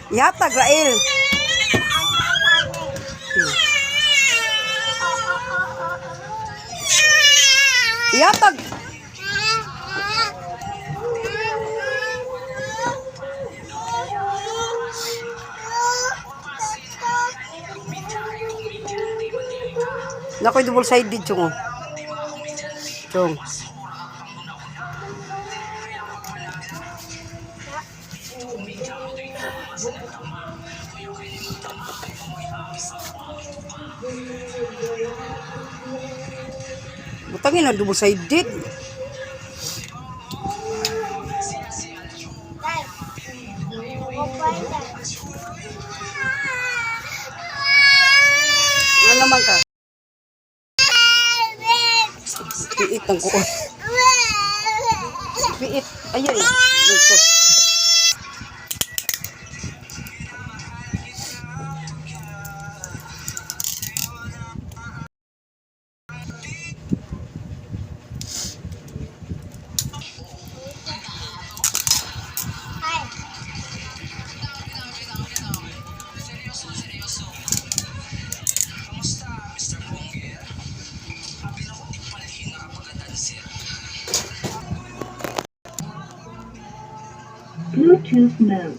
Yatag, Rael. Yatag. Nakoy double sided chung. Chung. Butangin na double sided. Ano naman ka? Piit ang kuon. Piit. Ayan. Bluetooth mode.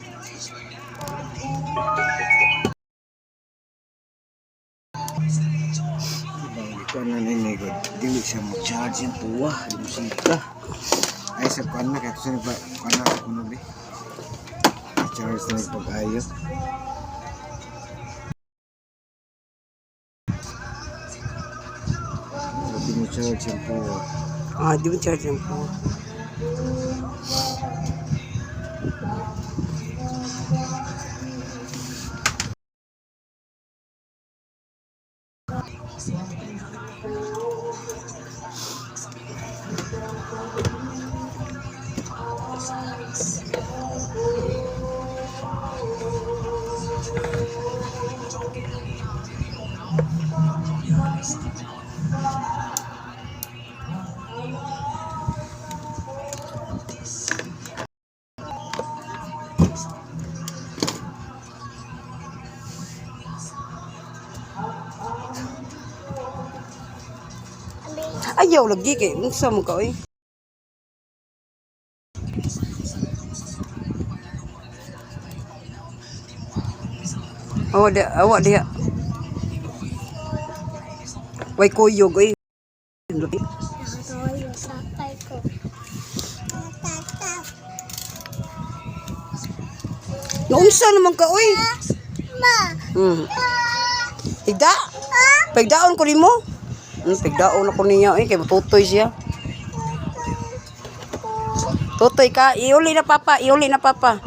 Ikaw na ninigod, dili siya mag-charge yung puwa, di musika. Ay sa kuwan na, kaya ito siya kuwan na ako nabi. Charge na yung pag-ayo. Di mo charge yung puwa. Ah, di mo charge yung po. Ayaw lagi kay unsa mo ka oy. Awak dia. Way kuyog oy. Unsa naman ka oy? Higda? Pagdaon ko nimo? Pagdaon ako niya kay matutoy siya. Tutoy ka, iuli na papa, iuli na papa.